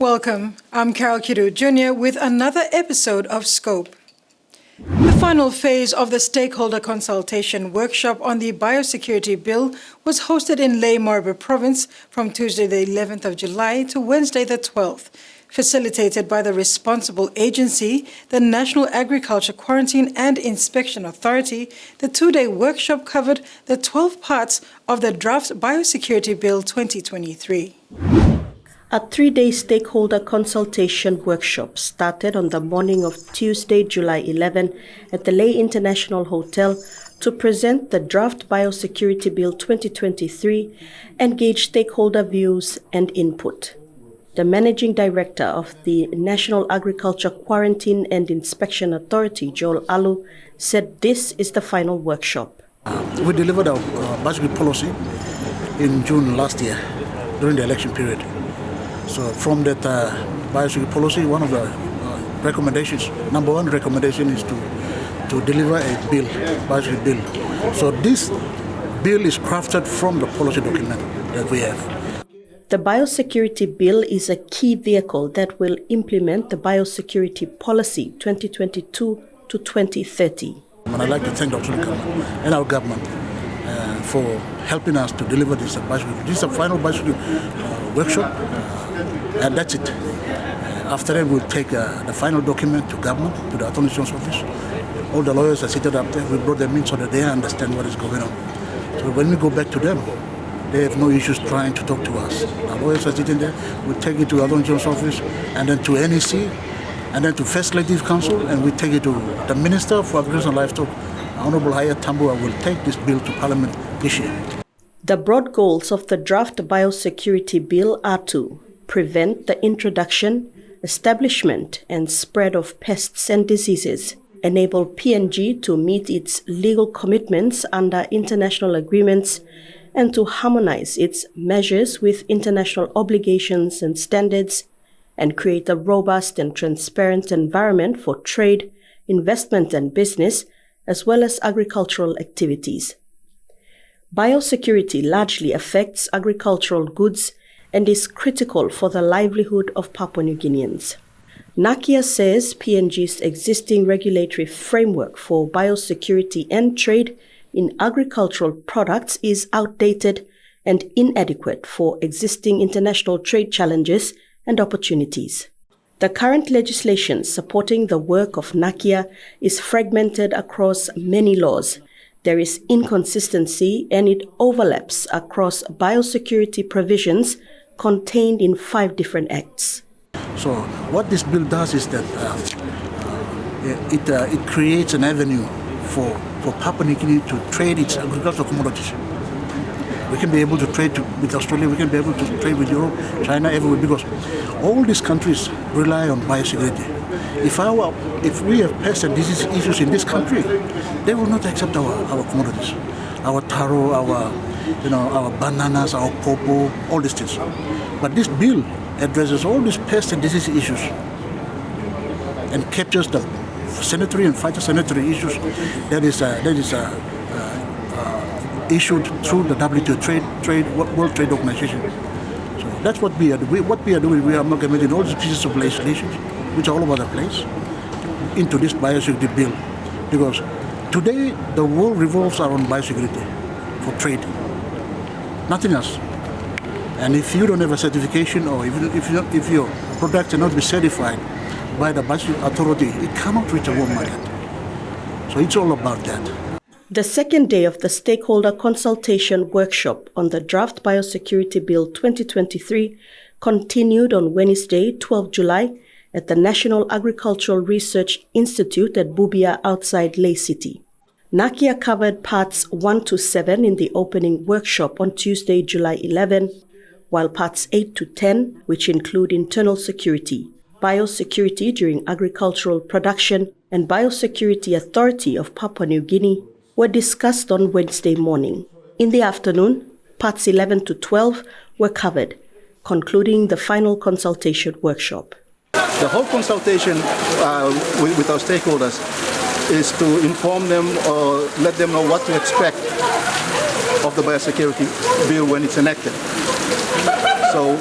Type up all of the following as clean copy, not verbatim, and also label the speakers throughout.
Speaker 1: Welcome. I'm Carol Kidu Jr. with another episode of Scope. The final phase of the stakeholder consultation workshop on the Biosecurity Bill was hosted in Morobe Province from Tuesday the 11th of July to Wednesday the 12th. Facilitated by the responsible agency, the National Agriculture Quarantine and Inspection Authority, the two-day workshop covered the 12 parts of the Draft Biosecurity Bill 2023.
Speaker 2: A three-day stakeholder consultation workshop started on the morning of Tuesday, July 11 at the Lihir International Hotel to present the Draft Biosecurity Bill 2023 and gauge stakeholder views and input. The Managing Director of the National Agriculture Quarantine and Inspection Authority, Joel Alu, said this is the final workshop.
Speaker 3: We delivered our biosecurity policy in June last year during the election period. So from that biosecurity policy, one of the recommendations, number one recommendation is to deliver a bill, biosecurity bill. So this bill is crafted from the policy document that we have.
Speaker 2: The Biosecurity Bill is a key vehicle that will implement the Biosecurity Policy 2022 to 2030.
Speaker 3: And I'd like to thank the Australian government and our government for helping us to deliver this biosecurity. This is a final biosecurity workshop, and that's it. After that, we'll take the final document to government, to the Attorney General's office. All the lawyers are seated up there. We brought them in so that they understand what is going on. So when we go back to them, they have no issues trying to talk to us. The lawyers are sitting there. We take it to the Attorney General's office, and then to NEC, and then to First Legislative Council, and we take it to the Minister for Agriculture and Livestock, Honourable Lihir Tambua, will take this bill to Parliament this year.
Speaker 2: The broad goals of the Draft Biosecurity Bill are to prevent the introduction, establishment, and spread of pests and diseases, enable PNG to meet its legal commitments under international agreements, and to harmonize its measures with international obligations and standards, and create a robust and transparent environment for trade, investment and business, as well as agricultural activities. Biosecurity largely affects agricultural goods and is critical for the livelihood of Papua New Guineans. NACIA says PNG's existing regulatory framework for biosecurity and trade in agricultural products is outdated and inadequate for existing international trade challenges and opportunities. The current legislation supporting the work of NACIA is fragmented across many laws. There is inconsistency and it overlaps across biosecurity provisions contained in 5 different acts.
Speaker 3: So what this bill does is that it creates an avenue for Papua New Guinea to trade its agricultural commodities. We can be able to trade with Australia, we can be able to trade with Europe, China, everywhere, because all these countries rely on biosecurity. If we have pest and disease issues in this country, they will not accept our commodities, our taro, our bananas, our popo, all these things. But this bill addresses all these pest and disease issues and captures the sanitary and phytosanitary issues that is issued through the WTO World Trade Organization. So that's what we are doing. What we are doing, we are amalgamating all these pieces of legislation, which are all over the place, into this biosecurity bill. Because today the world revolves around biosecurity for trade, nothing else. And if you don't have a certification, or even if your product cannot be certified by the biosecurity authority, it cannot reach a world market. So it's all about that.
Speaker 2: The second day of the stakeholder consultation workshop on the Draft Biosecurity Bill 2023 continued on Wednesday, 12 July, at the National Agricultural Research Institute at Bubia outside Leh City. NACIA covered parts 1 to 7 in the opening workshop on Tuesday, July 11, while parts 8 to 10, which include internal security, biosecurity during agricultural production, and Biosecurity Authority of Papua New Guinea, were discussed on Wednesday morning. In the afternoon, parts 11 to 12 were covered, concluding the final consultation workshop.
Speaker 4: The whole consultation with our stakeholders is to inform them or let them know what to expect of the biosecurity bill when it's enacted. So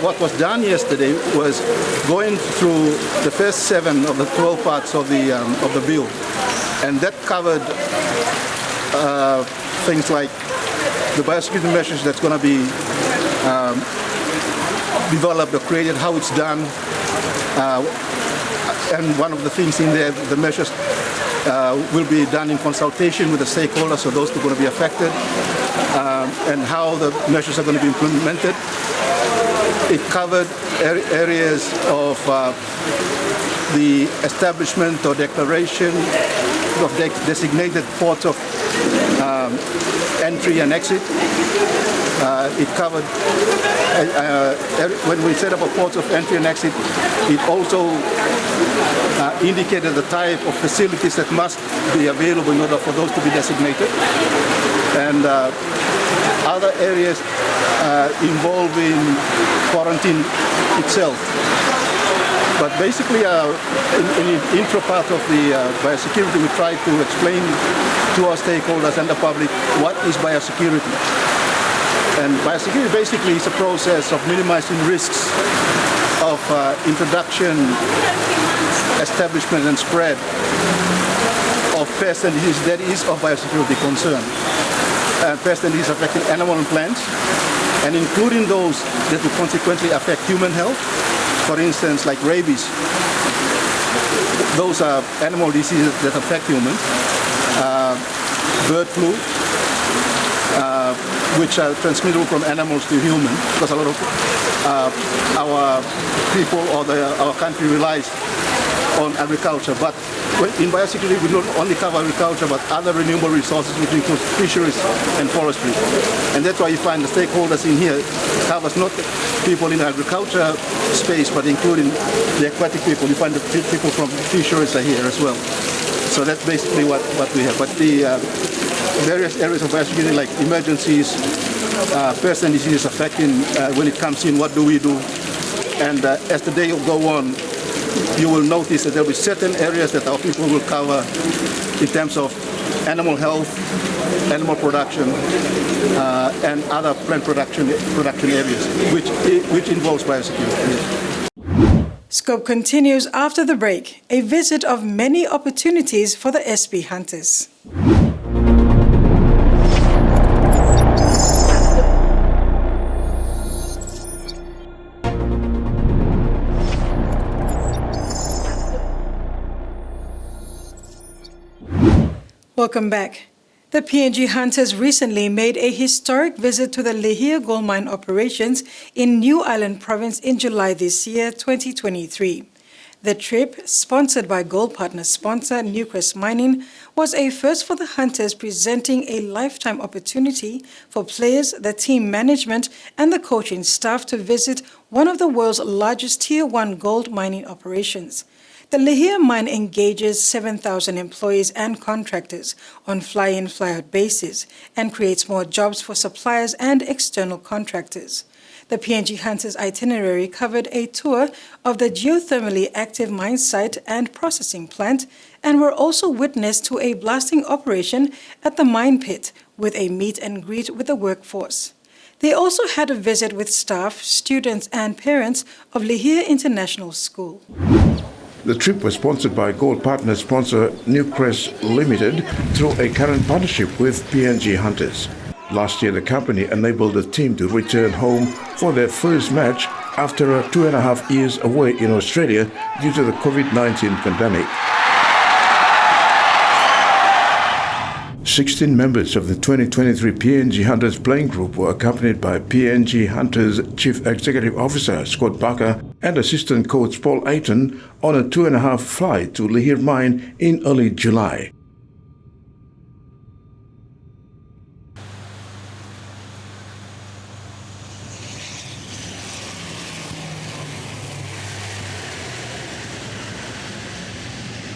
Speaker 4: what was done yesterday was going through the first 7 of the 12 parts of the bill, and that covered things like the biosecurity measures that's going to be developed or created, how it's done, and one of the things in there, the measures will be done in consultation with the stakeholders, so those who are going to be affected, and how the measures are going to be implemented. It covered areas of the establishment or declaration of designated ports of entry and exit. It covered, when we set up a port of entry and exit, it also indicated the type of facilities that must be available in order for those to be designated. And other areas involving quarantine itself. But basically, in the intro part of the biosecurity, we try to explain to our stakeholders and the public what is biosecurity. And biosecurity basically is a process of minimizing risks of introduction, establishment, and spread of pests and diseases that is of biosecurity concern. Pests and diseases affecting animal and plants, and including those that will consequently affect human health. For instance, like rabies. Those are animal diseases that affect humans. Bird flu, which are transmittable from animals to humans, because a lot of our people or our country relies on agriculture. But in biosecurity, we don't only cover agriculture, but other renewable resources, which includes fisheries and forestry. And that's why you find the stakeholders in here covers not people in the agriculture space, but including the aquatic people. You find the people from fisheries are here as well. So that's basically what we have. But the various areas of biosecurity, like emergencies, pests and diseases affecting when it comes in, what do we do? And as the day will go on, you will notice that there will be certain areas that our people will cover in terms of animal health, animal production, and other plant production areas, which involves biosecurity.
Speaker 1: Scope continues after the break, a visit of many opportunities for the SB Hunters. Welcome back. The PNG Hunters recently made a historic visit to the Lihir gold mine operations in New Island Province in July this year, 2023. The trip, sponsored by gold partner sponsor Newcrest Mining, was a first for the Hunters, presenting a lifetime opportunity for players, the team management, and the coaching staff to visit one of the world's largest Tier 1 gold mining operations. The Lihir mine engages 7,000 employees and contractors on fly-in, fly-out basis and creates more jobs for suppliers and external contractors. The PNG Hunters itinerary covered a tour of the geothermally active mine site and processing plant, and were also witness to a blasting operation at the mine pit with a meet and greet with the workforce. They also had a visit with staff, students, and parents of Lihir International School.
Speaker 5: The trip was sponsored by gold partner sponsor Newcrest Limited through a current partnership with PNG Hunters. Last year, the company enabled the team to return home for their first match after 2.5 years away in Australia due to the COVID-19 pandemic. 16 members of the 2023 PNG Hunters playing group were accompanied by PNG Hunters Chief Executive Officer Scott Barker and assistant coach Paul Ayton on a 2.5 flight to Lihir mine in early July.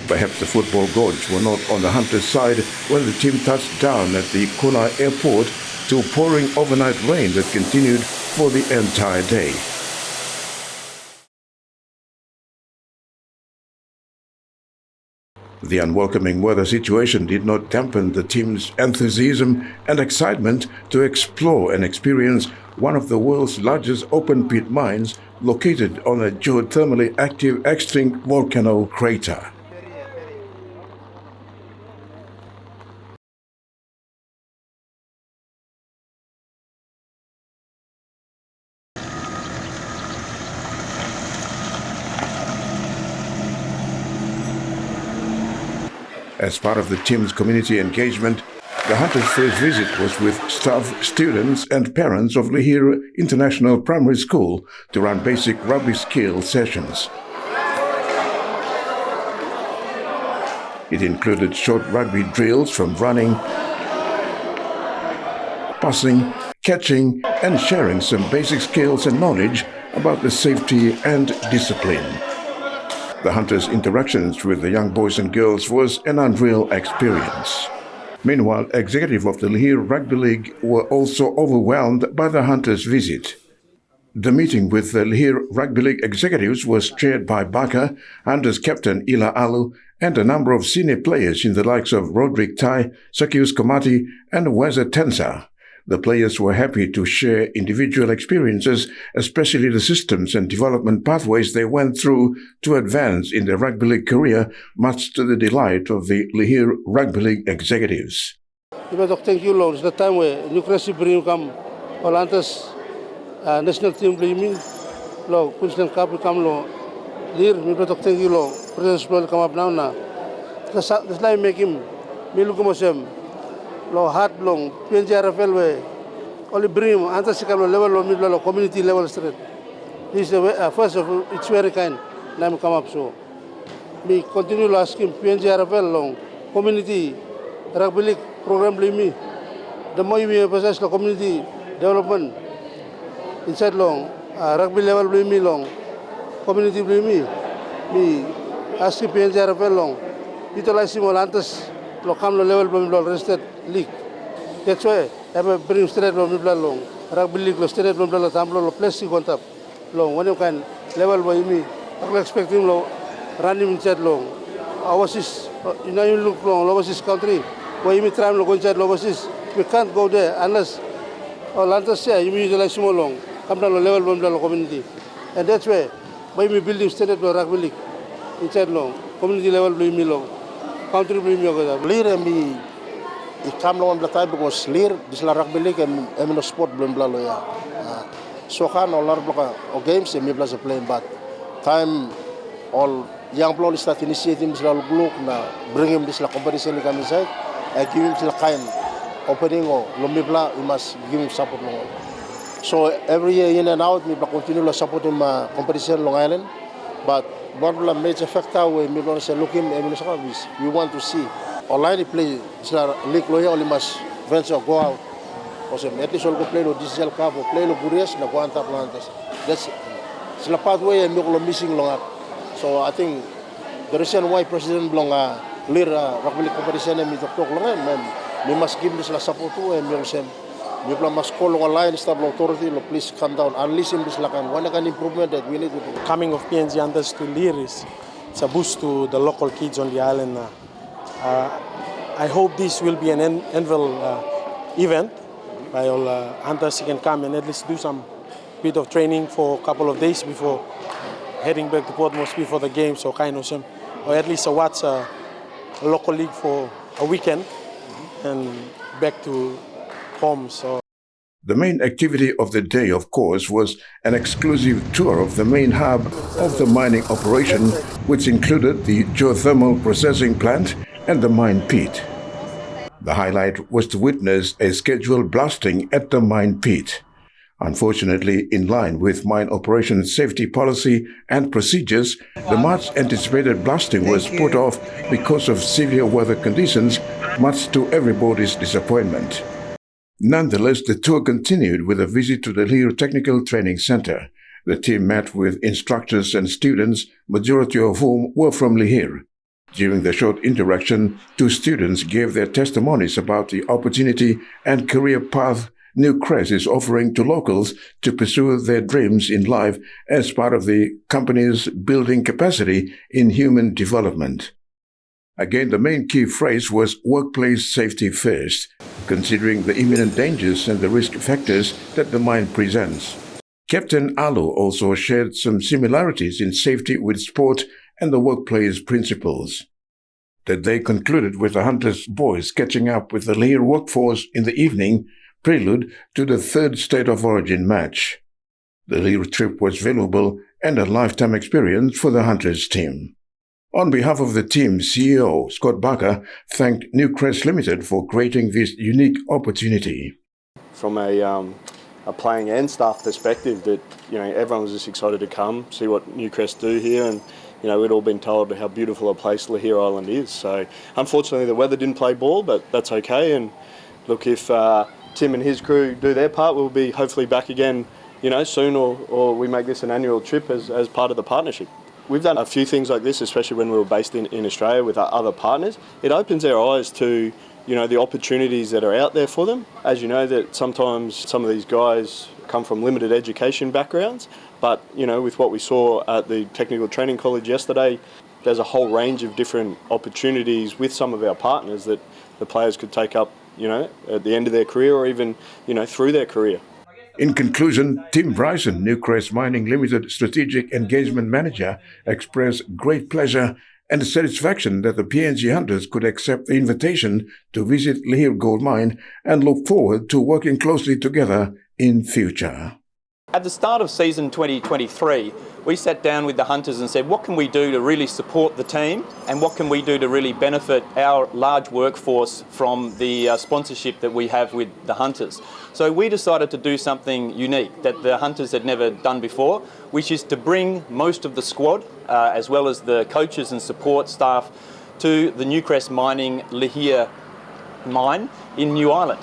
Speaker 5: Perhaps the football gods were not on the Hunters' side when the team touched down at the Kona airport to pouring overnight rain that continued for the entire day. The unwelcoming weather situation did not dampen the team's enthusiasm and excitement to explore and experience one of the world's largest open-pit mines located on a geothermally active extinct volcano crater. As part of the team's community engagement, the Hunters' first visit was with staff, students and parents of Lihir International Primary School to run basic rugby skill sessions. It included short rugby drills from running, passing, catching and sharing some basic skills and knowledge about the safety and discipline. The Hunters' interactions with the young boys and girls was an unreal experience. Meanwhile, executives of the Lihir Rugby League were also overwhelmed by the Hunters' visit. The meeting with the Lihir Rugby League executives was chaired by Baka, Hunters captain Ila Alu, and a number of senior players in the likes of Roderick Tai, Sakius Komati, and Weza Tensa. The players were happy to share individual experiences, especially the systems and development pathways they went through to advance in their rugby league career, much to the delight of the Lihir Rugby League executives.
Speaker 6: Thank you, Lord. It's the time where New Cressy bring come Hollanda's national team blaming Lord, Queensland Cup come Lord. Here, thank you, Lord. President will come up now. That's like make him me look at Lo hard long, PNG RFL only bring him anti-sikam level of community level straight. This is the first of it's very kind. Now come up so. Me continue to ask him PNG RFL long community rugby league program me. The more we emphasize the community development inside long rugby level me long community me. Me ask him PNG RFL long utilize him all antas lo come level lo rested league. That's why I bring straight long rugby league lo straight lo tamlo lo plastic on top long when you can level by me I expect him lo run him inside long overseas you know you look long overseas country where you try lo go inside overseas we can't go there unless Lantas say you utilize small long come down level lo community and that's why by me building straight lo rugby league inside long community level me long country me
Speaker 7: Lihir mi ikam lawan belatay because Lihir disla rugby league no sport belum belalo ya. So kan olar bloka o games mi belas playing but time all young players start initiating disla gluk na bring him disla competition kami side I give him disla kind opening o lumibla we must give him support long. So every year in and out mi bla continue lo support him competition Long Island but one of the major factor we want to look him we want to see online play league lawyer only must venture go out also at least all go play no diesel cup or play no Gurias na go anta plantas that's the pathway and no missing long so I think the reason why president long Lihir rugby league competition and me talk long we must give this support to and we must call online stable authority please come down and listen this lakan one can improvement that we need to do.
Speaker 8: Coming of PNG Hunters to Lihir it's a boost to the local kids on the island. I hope this will be an annual event by all hunters can come and at least do some bit of training for a couple of days before heading back to Port Moresby for the game so kind of some or at least watch a local league for a weekend and back to home. So
Speaker 5: the main activity of the day, of course, was an exclusive tour of the main hub of the mining operation, which included the geothermal processing plant and the mine pit. The highlight was to witness a scheduled blasting at the mine pit. Unfortunately, in line with mine operation safety policy and procedures, the much anticipated blasting was put off because of severe weather conditions, much to everybody's disappointment. Nonetheless, the tour continued with a visit to the Lihir Technical Training Center. The team met with instructors and students, majority of whom were from Lihir. During the short interaction, 2 students gave their testimonies about the opportunity and career path New Crest is offering to locals to pursue their dreams in life as part of the company's building capacity in human development. Again, the main key phrase was workplace safety first, considering the imminent dangers and the risk factors that the mine presents. Captain Alu also shared some similarities in safety with sport and the workplace principles. That they concluded with the Hunters boys catching up with the Lihir workforce in the evening, prelude to the third State of Origin match. The Lihir trip was valuable and a lifetime experience for the Hunters team. On behalf of the team, CEO Scott Barker thanked Newcrest Limited for creating this unique opportunity.
Speaker 9: From a playing and staff perspective, that everyone was just excited to come see what Newcrest do here, and we'd all been told how beautiful a place Lihir Island is. So unfortunately the weather didn't play ball, but that's okay. And look, if Tim and his crew do their part, we'll be hopefully back again soon, or we make this an annual trip as part of the partnership. We've done a few things like this, especially when we were based in Australia with our other partners. It opens our eyes to the opportunities that are out there for them. As you know, that sometimes some of these guys come from limited education backgrounds, but with what we saw at the Technical Training College yesterday, there's a whole range of different opportunities with some of our partners that the players could take up at the end of their career, or even through their career.
Speaker 5: In conclusion, Tim Bryson, Newcrest Mining Limited Strategic Engagement Manager, expressed great pleasure and satisfaction that the PNG Hunters could accept the invitation to visit Lihir Gold Mine and look forward to working closely together in future.
Speaker 10: At the start of season 2023, we sat down with the Hunters and said, what can we do to really support the team, and what can we do to really benefit our large workforce from the sponsorship that we have with the Hunters? So we decided to do something unique that the Hunters had never done before, which is to bring most of the squad, as well as the coaches and support staff, to the Newcrest Mining Lihir mine in New Ireland.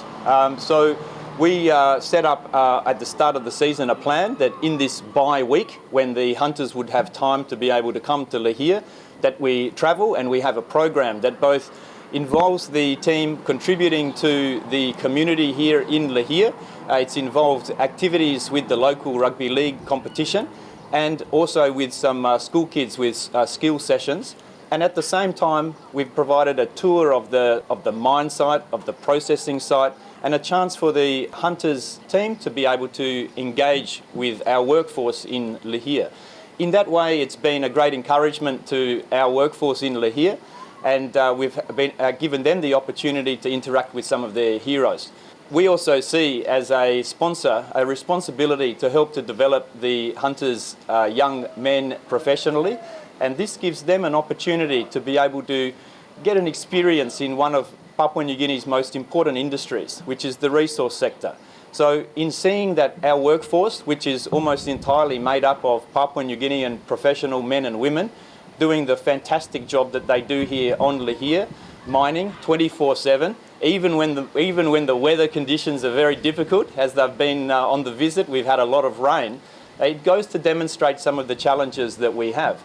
Speaker 10: We set up at the start of the season a plan that in this bye week, when the Hunters would have time to be able to come to Lihir, that we travel and we have a program that both involves the team contributing to the community here in Lihir. It's involved activities with the local rugby league competition, and also with some school kids with skill sessions. And at the same time, we've provided a tour of the mine site, of the processing site, and a chance for the Hunters team to be able to engage with our workforce in Lihir. In that way, it's been a great encouragement to our workforce in Lihir, and we've been given them the opportunity to interact with some of their heroes. We also see as a sponsor a responsibility to help to develop the Hunters' young men professionally, and this gives them an opportunity to be able to get an experience in one of Papua New Guinea's most important industries, which is the resource sector. So in seeing that our workforce, which is almost entirely made up of Papua New Guinean professional men and women, doing the fantastic job that they do here on Lihir, mining 24/7, even when the weather conditions are very difficult, as they've been on the visit, we've had a lot of rain, it goes to demonstrate some of the challenges that we have.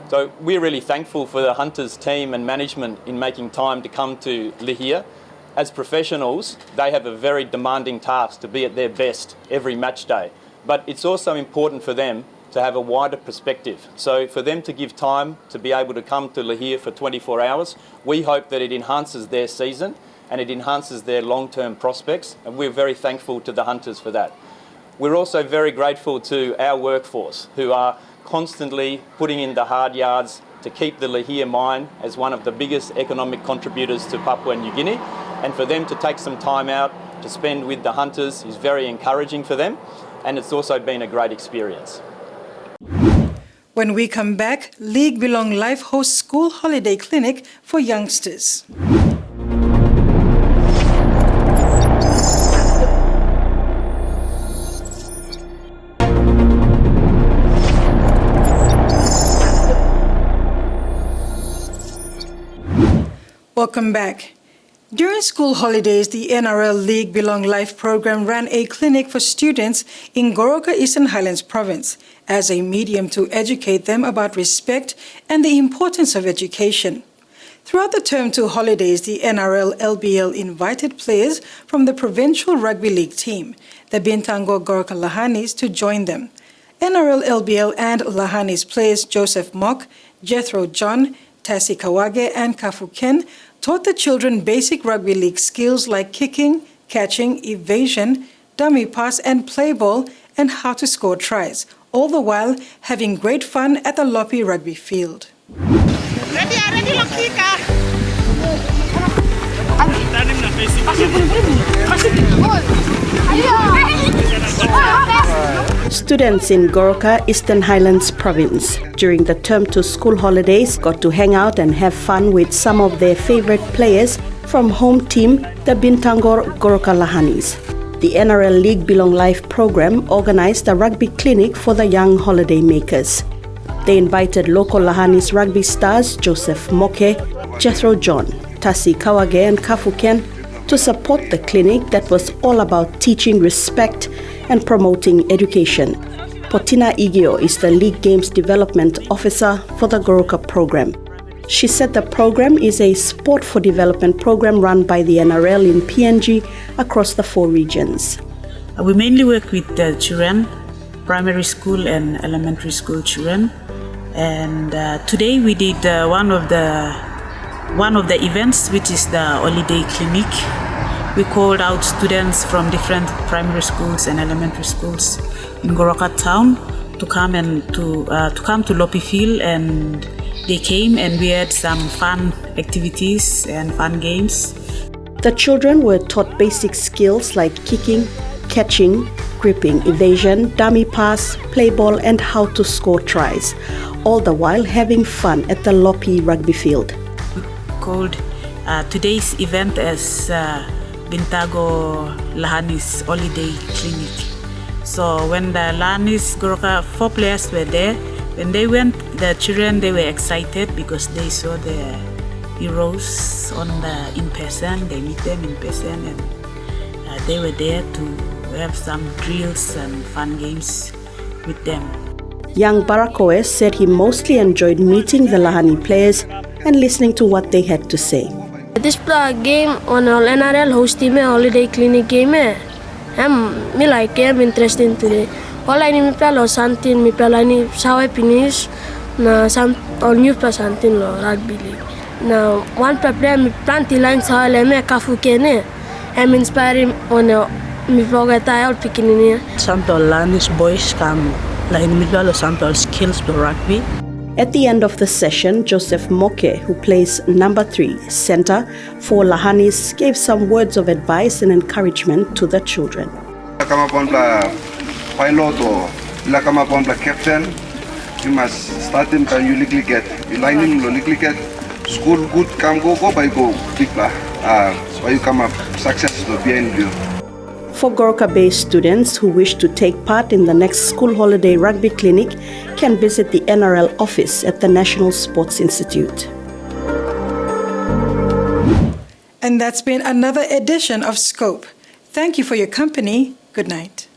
Speaker 10: So we're really thankful for the Hunters team and management in making time to come to Lihir. As professionals, they have a very demanding task to be at their best every match day. But it's also important for them to have a wider perspective. So for them to give time to be able to come to Lihir for 24 hours, we hope that it enhances their season and it enhances their long-term prospects, and we're very thankful to the Hunters for that. We're also very grateful to our workforce, who are constantly putting in the hard yards to keep the Lihir mine as one of the biggest economic contributors to Papua New Guinea, and for them to take some time out to spend with the Hunters is very encouraging for them, and it's also been a great experience.
Speaker 1: When we come back, League Belong Life hosts school holiday clinic for youngsters. Welcome back. During school holidays, the NRL League Belong Life program ran a clinic for students in Goroka Eastern Highlands Province as a medium to educate them about respect and the importance of education. Throughout the term 2 holidays, the NRL LBL invited players from the provincial rugby league team, the Bintango Goroka Lahanis, to join them. NRL LBL and Lahanis players Joseph Mock, Jethro John, Tassie Kawage and Kafu Ken taught the children basic rugby league skills like kicking, catching, evasion, dummy pass and play ball, and how to score tries, all the while having great fun at the Lopi rugby field.
Speaker 2: Students in Goroka, Eastern Highlands Province, during the term 2 school holidays, got to hang out and have fun with some of their favorite players from home team, the Bintangor Goroka Lahanis. The NRL League Belong Life program organized a rugby clinic for the young holiday makers. They invited local Lahanis rugby stars Joseph Moke, Jethro John, Tassie Kawage and Kafu Ken to support the clinic that was all about teaching respect and promoting education. Potina Igio is the League Games Development Officer for the Goroka program. She said the program is a sport for development program run by the NRL in PNG across the 4 regions.
Speaker 11: We mainly work with the children, primary school and elementary school children. And today we did one of the events, which is the holiday clinic. We called out students from different primary schools and elementary schools in Goroka town to come to Lopi Field, and they came and we had some fun activities and fun games.
Speaker 2: The children were taught basic skills like kicking, catching, gripping, evasion, dummy pass, play ball, and how to score tries, all the while having fun at the Lopi rugby field.
Speaker 11: We called today's event as Bintago Lahanis Holiday Clinic. So when the Lahanis Goroka 4 players were there, when they went, the children, they were excited because they saw the heroes in person. They meet them in person, and they were there to have some drills and fun games with them.
Speaker 2: Young Barakoe said he mostly enjoyed meeting the Lahani players and listening to what they had to say.
Speaker 12: This game on our NRL hosting a holiday clinic game. Me like I'm interested today. All I need to something, me play how I finish. Na some all new something lo rugby league. Now one player me plant the lines how I me Kafu Kene. I'm inspiring on me vlog at I picking in here.
Speaker 11: Some Lahanis boys come like in the middle of some skills to rugby.
Speaker 2: At the end of the session, Joseph Moke, who plays number 3 center for Lahanis, gave some words of advice and encouragement to the children.
Speaker 13: Come upon the pilot or come upon the captain, you must start him can you legally get. You line him legally get. School good come go by go big why you come up success to behind you.
Speaker 2: For Goroka-based students who wish to take part in the next school holiday rugby clinic can visit the NRL office at the National Sports Institute.
Speaker 1: And that's been another edition of Scope. Thank you for your company. Good night.